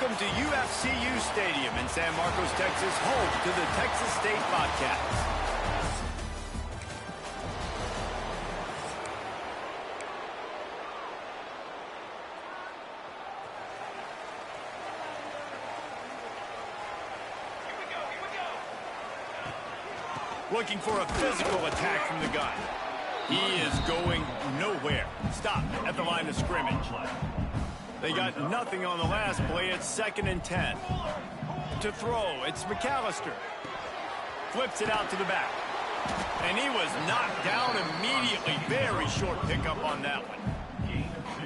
Welcome to UFCU Stadium in San Marcos, Texas, home to the Texas State Bobcats. Looking for a physical attack from the gun. He is going nowhere. Stop at the line of scrimmage. They got nothing on the last play. It's 2nd and 10. To throw, it's McAllister. Flips it out to the back. And he was knocked down immediately. Very short pickup on that one.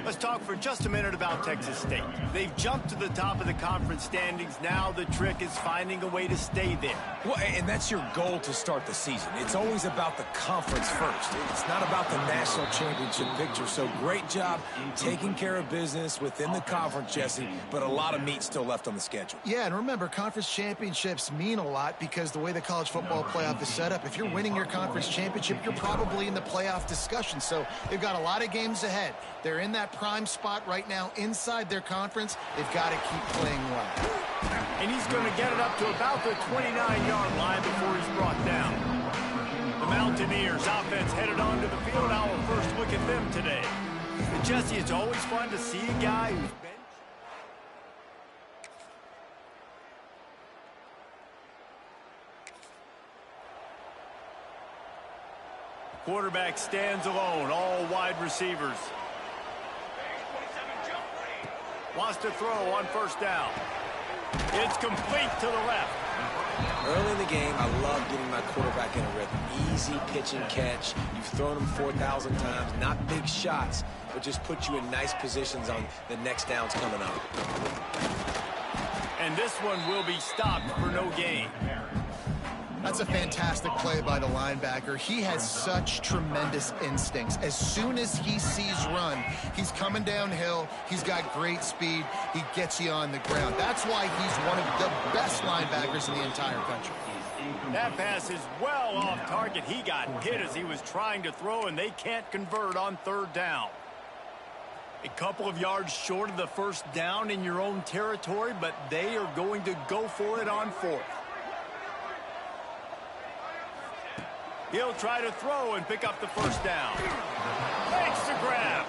Let's talk for just a minute about Texas State. They've jumped to the top of the conference standings. Now the trick is finding a way to stay there. Well, and that's your goal to start the season. It's always about the conference first. It's not about the national championship picture. So great job taking care of business within the conference, Jesse, but a lot of meat still left on the schedule. Yeah, and remember, conference championships mean a lot because the way the college football playoff is set up, if you're winning your conference championship, you're probably in the playoff discussion. So they've got a lot of games ahead. They're in that prime spot right now inside their conference. They've got to keep playing well. And he's going to get it up to about the 29-yard line before he's brought down. The Mountaineers offense headed onto the field. Our first look at them today. And Jesse, it's always fun to see a guy who's been... Quarterback stands alone, all wide receivers. Wants to throw on 1st down. It's complete to the left. Early in the game, I love getting my quarterback in a rhythm. Easy pitch and catch. You've thrown him 4,000 times. Not big shots, but just put you in nice positions on the next downs coming up. And this one will be stopped for no gain. That's a fantastic play by the linebacker. He has such tremendous instincts. As soon as he sees run, he's coming downhill. He's got great speed. He gets you on the ground. That's why he's one of the best linebackers in the entire country. That pass is well off target. He got hit as he was trying to throw, and they can't convert on 3rd down. A couple of yards short of the 1st down in your own territory, but they are going to go for it on 4th. He'll try to throw and pick up the 1st down. Makes the grab.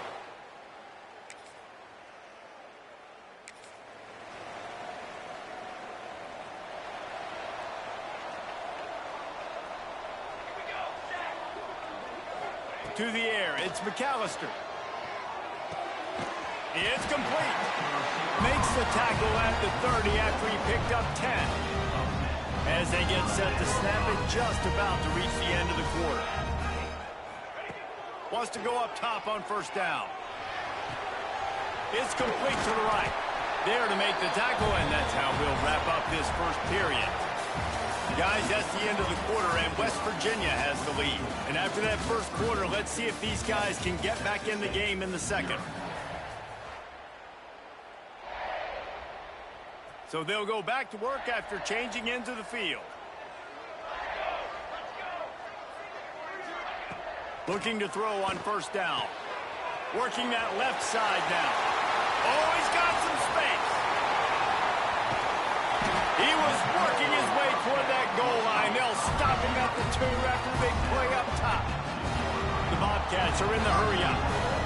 To the air, it's McAllister. It's complete. Makes the tackle at the 30 after he picked up 10. As they get set to snap it, just about to reach the end of the quarter. Wants to go up top on 1st down. It's complete to the right. There to make the tackle, and that's how we'll wrap up this 1st period. Guys, that's the end of the quarter, and West Virginia has the lead. And after that 1st quarter, let's see if these guys can get back in the game in the 2nd. So they'll go back to work after changing into the field. Looking to throw on 1st down. Working that left side now. Oh, he's got some space. He was working his way toward that goal line. They'll stop him at the 2 after the big play up top. The Bobcats are in the hurry up.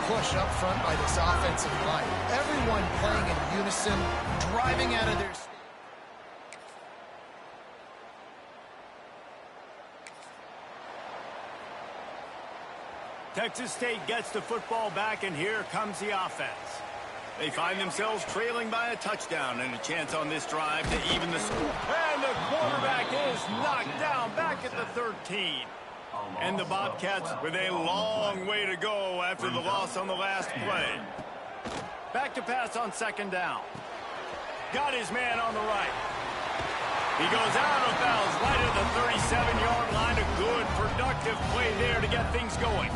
Push up front by this offensive line. Everyone playing in unison, driving out of their... Texas State gets the football back, and here comes the offense. They find themselves trailing by a touchdown and a chance on this drive to even the score. And the quarterback is knocked down back at the 13. And the Bobcats with a long way to go after the loss on the last play. Back to pass on 2nd down. Got his man on the right. He goes out of bounds right at the 37-yard line. A good, productive play there to get things going.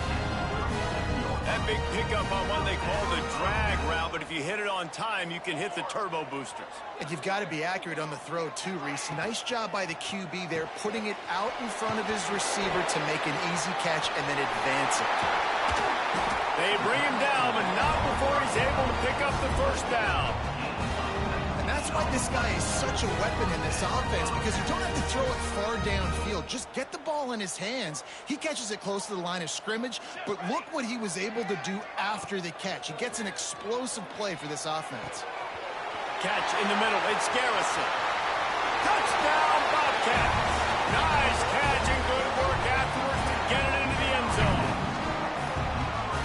That big pickup on what they call the drag route, but if you hit it on time, you can hit the turbo boosters. And you've got to be accurate on the throw, too, Reese. Nice job by the QB there, putting it out in front of his receiver to make an easy catch and then advance it. They bring him down, but not before he's able to pick up the first down. And that's why this guy is such a weapon in this offense, because you don't have to throw it far downfield. Just get the ball in his hands. He catches it close to the line of scrimmage, but look what he was able to do after the catch. He gets an explosive play for this offense. Catch in the middle. It's Garrison. Touchdown, Bobcats. Nice catch and good work afterwards to get it into the end zone.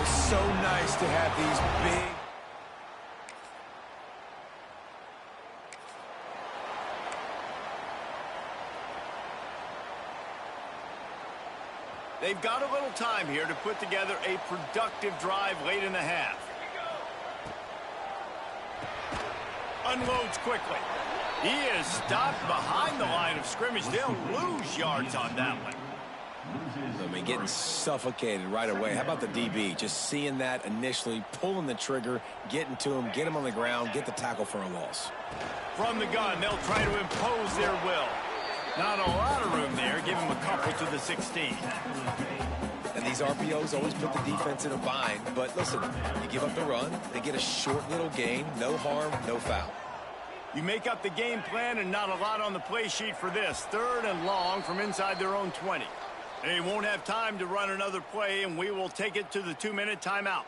It's so nice to have these big... They've got a little time here to put together a productive drive late in the half. Unloads quickly. He is stopped behind the line of scrimmage. They'll lose yards on that one. I mean, getting suffocated right away. How about the DB? Just seeing that initially, pulling the trigger, getting to him, get him on the ground, get the tackle for a loss. From the gun, they'll try to impose their will. Not a lot of room there. Give him a couple to the 16. And these RPOs always put the defense in a bind. But listen, you give up the run, they get a short little gain, no harm, no foul. You make up the game plan and not a lot on the play sheet for this. 3rd and long from inside their own 20. They won't have time to run another play, and we will take it to the 2-minute timeout.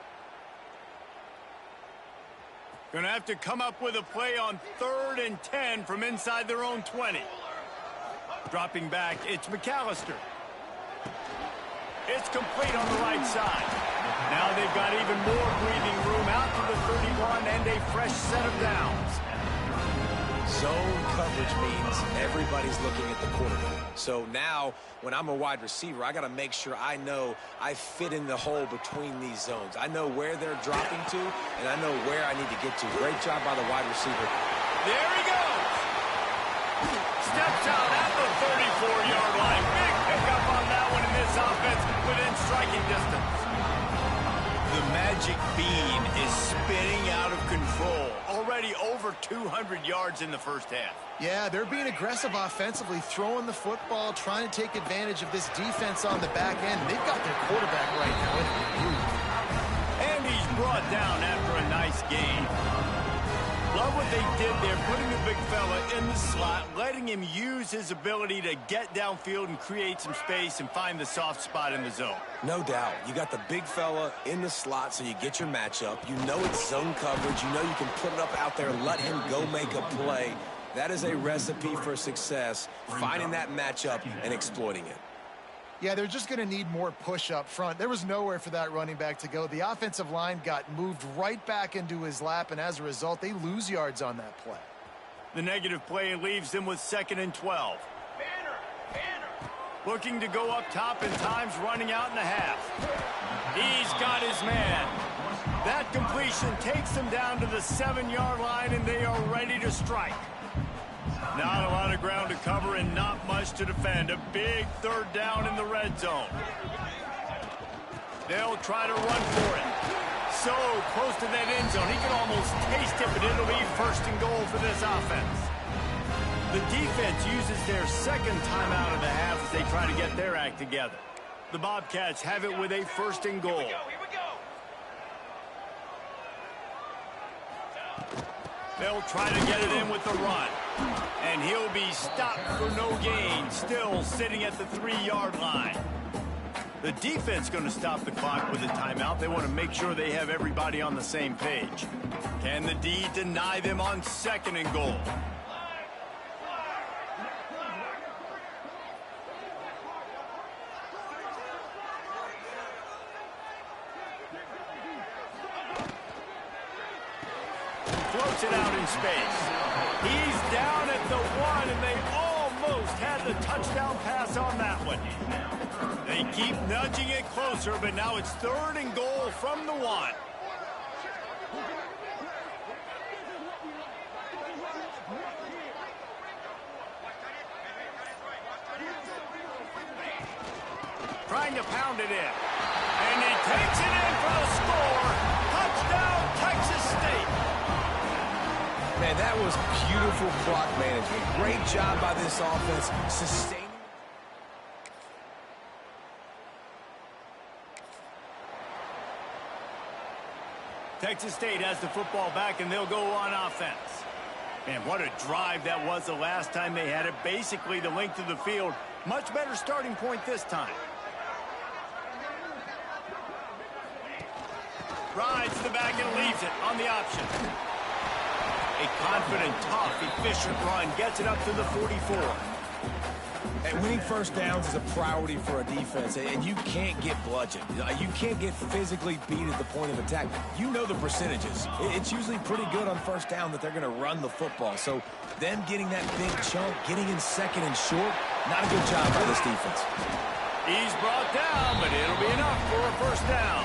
Gonna have to come up with a play on 3rd and 10 from inside their own 20. Dropping back, it's McAllister. It's complete on the right side. Now they've got even more breathing room out to the 31 and a fresh set of downs. Zone coverage means everybody's looking at the quarterback. So now, when I'm a wide receiver, I got to make sure I know I fit in the hole between these zones. I know where they're dropping to, and I know where I need to get to. Great job by the wide receiver. There he goes. Steps out at the 34-yard line. Big pickup on that one in this offense within striking distance. The magic bean is spinning out of control. Already over 200 yards in the first half. Yeah, they're being aggressive offensively, throwing the football, trying to take advantage of this defense on the back end. They've got their quarterback right now in a groove. And he's brought down after a nice gain. Love what they did there, putting the big fella in the slot, letting him use his ability to get downfield and create some space and find the soft spot in the zone. No doubt. You got the big fella in the slot, so you get your matchup. You know it's zone coverage. You know you can put it up out there, let him go make a play. That is a recipe for success, finding that matchup and exploiting it. Yeah, they're just going to need more push up front. There was nowhere for that running back to go. The offensive line got moved right back into his lap, and as a result, they lose yards on that play. The negative play leaves them with 2nd and 12. Looking to go up top, and time's running out in the half. He's got his man. That completion takes them down to the 7-yard line, and they are ready to strike. Not a lot of ground to cover and not much to defend. A big 3rd down in the red zone. They'll try to run for it. So close to that end zone. He can almost taste it, but it'll be 1st and goal for this offense. The defense uses their 2nd timeout of the half as they try to get their act together. The Bobcats have it with a 1st and goal. They'll try to get it in with the run. And he'll be stopped for no gain, still sitting at the 3-yard line. The defense going to stop the clock with a timeout. They want to make sure they have everybody on the same page. Can the D deny them on 2nd and goal? Floats it out in space. He's down at the 1, and they almost had the touchdown pass on that one. They keep nudging it closer, but now it's 3rd and goal from the 1. Trying to pound it in. And he takes it in for the score. Touchdown, Texas State. Man, that was beautiful clock management. Great job by this offense sustaining. Texas State has the football back, and they'll go on offense. Man, what a drive that was the last time they had it. Basically the length of the field. Much better starting point this time. Rides the back and leaves it on the option. A confident, tough, efficient run. Gets it up to the 44. And winning first downs is a priority for a defense, and you can't get bludgeoned. You can't get physically beat at the point of attack. You know the percentages. It's usually pretty good on first down that they're going to run the football. So them getting that big chunk, getting in second and short, not a good job by this defense. He's brought down, but it'll be enough for a first down.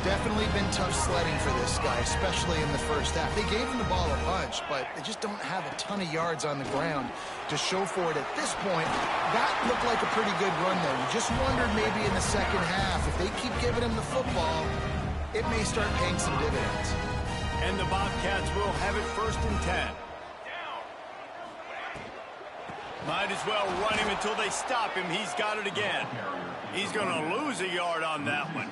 Definitely been tough sledding for this guy, especially in the first half. They gave him the ball a bunch, but they just don't have a ton of yards on the ground to show for it at this point. That looked like a pretty good run, though. You just wondered maybe in the second half, if they keep giving him the football, it may start paying some dividends. And the Bobcats will have it 1st and 10. Might as well run him until they stop him. He's got it again. He's going to lose a yard on that one.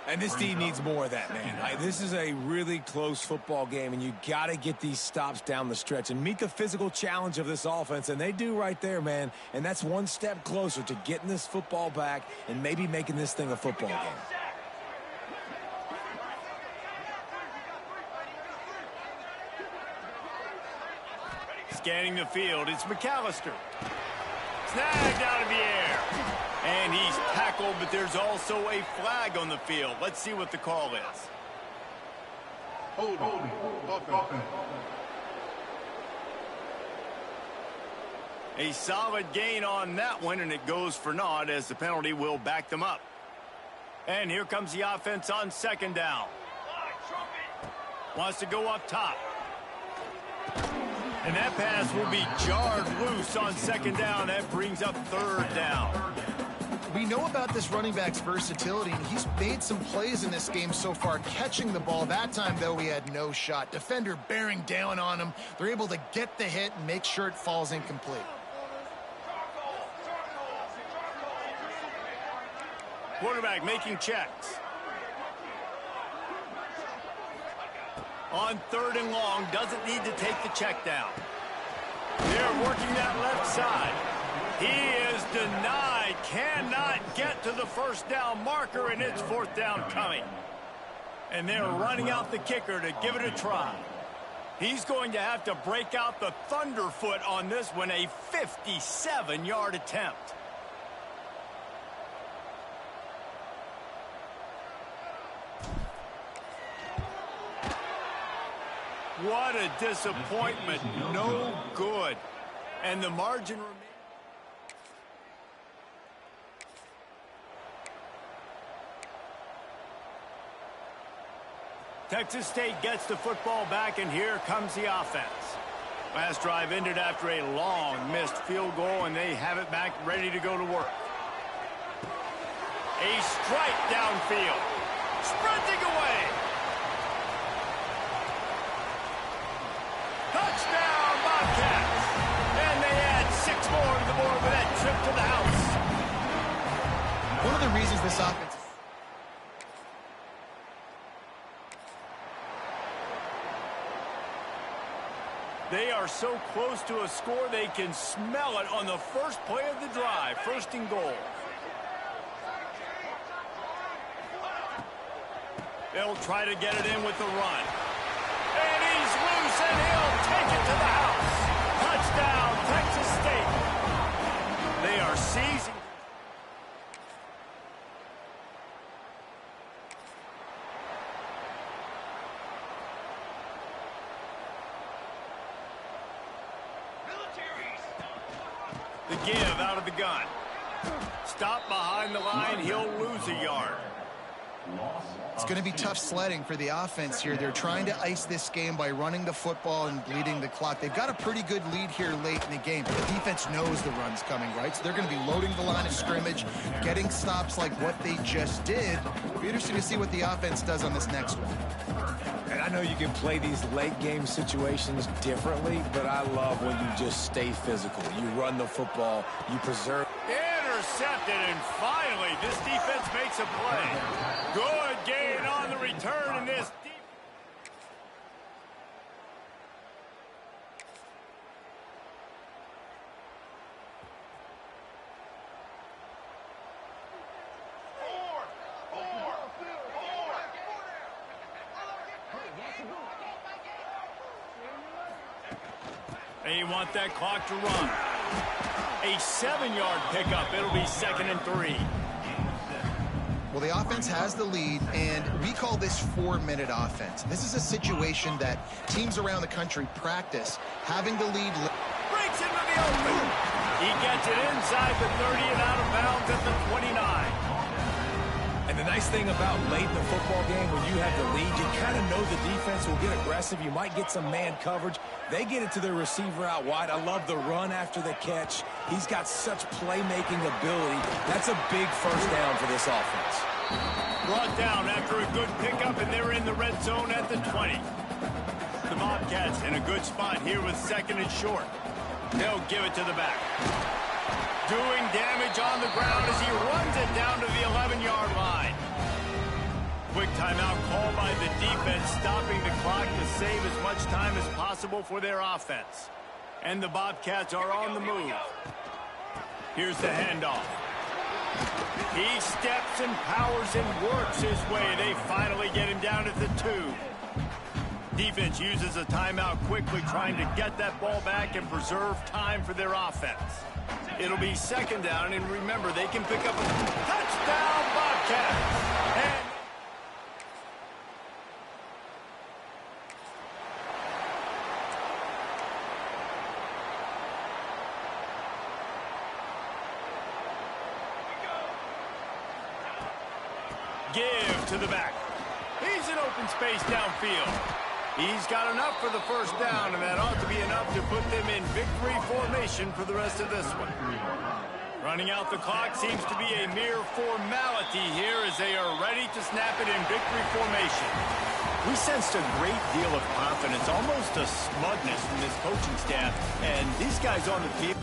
And this team needs more of that, man. This is a really close football game, and you got to get these stops down the stretch and meet the physical challenge of this offense, and they do right there, man. And that's one step closer to getting this football back and maybe making this thing a football game. Scanning the field, it's McAllister. Snagged out of the air. And he's tackled, but there's also a flag on the field. Let's see what the call is. Holding. A solid gain on that one, and it goes for naught as the penalty will back them up. And here comes the offense on 2nd down. Wants to go up top. And that pass will be jarred loose on 2nd down. That brings up 3rd down. We know about this running back's versatility, and he's made some plays in this game so far, catching the ball. That time, though, he had no shot. Defender bearing down on him. They're able to get the hit and make sure it falls incomplete. Quarterback making checks. On 3rd and long, doesn't need to take the check down. They're working that left side. He is denied, cannot get to the 1st down marker, and it's 4th down coming. And they're running out the kicker to give it a try. He's going to have to break out the thunderfoot on this one, a 57-yard attempt. What a disappointment. No good. And the margin remains. Texas State gets the football back, and here comes the offense. Last drive ended after a long missed field goal, and they have it back ready to go to work. A strike downfield. Sprinting away. Touchdown, Bobcats. And they add 6 more to the board with that trip to the house. One of the reasons this offense... They are so close to a score, they can smell it on the first play of the drive. 1st and goal. They'll try to get it in with the run. And he's loose, and he'll take it to the house. Touchdown, Texas State. They are seizing. The give out of the gun. Stop behind the line, he'll lose a yard. It's going to be tough sledding for the offense here. They're trying to ice this game by running the football and bleeding the clock. They've got a pretty good lead here late in the game, but the defense knows the run's coming, right? So they're going to be loading the line of scrimmage, getting stops like what they just did. It'll be interesting to see what the offense does on this next one. And I know you can play these late game situations differently, but I love when you just stay physical. You run the football, you preserve. Intercepted, and finally this defense makes a play. Good gain on the return in this. They want that clock to run. A 7-yard pickup. It'll be 2nd and 3. Well, the offense has the lead, and we call this 4-minute offense. This is a situation that teams around the country practice, having the lead. Breaks into the open. He gets it inside the 30 and out of bounds at the 29. And the nice thing about late in the football game, when you have the lead, you kind of know the defense will get aggressive. You might get some man coverage. They get it to their receiver out wide. I love the run after the catch. He's got such playmaking ability. That's a big first down for this offense. Brought down after a good pickup, and they're in the red zone at the 20. The Bobcats in a good spot here with 2nd and short. They'll give it to the back. Doing damage on the ground as he runs it down to the 11-yard line. Quick timeout call by the defense, stopping the clock to save as much time as possible for their offense. And the Bobcats are on the move. Here's the handoff. He steps and powers and works his way. They finally get him down at the 2. Defense uses a timeout quickly, trying to get that ball back and preserve time for their offense. It'll be 2nd down, and remember, they can pick up a touchdown, Bobcats. And give to the back. He's in open space downfield. He's got enough for the first down, and that ought to be enough to put them in victory formation for the rest of this one. Running out the clock seems to be a mere formality here as they are ready to snap it in victory formation. We sensed a great deal of confidence, almost a smugness from this coaching staff, and these guys on the field.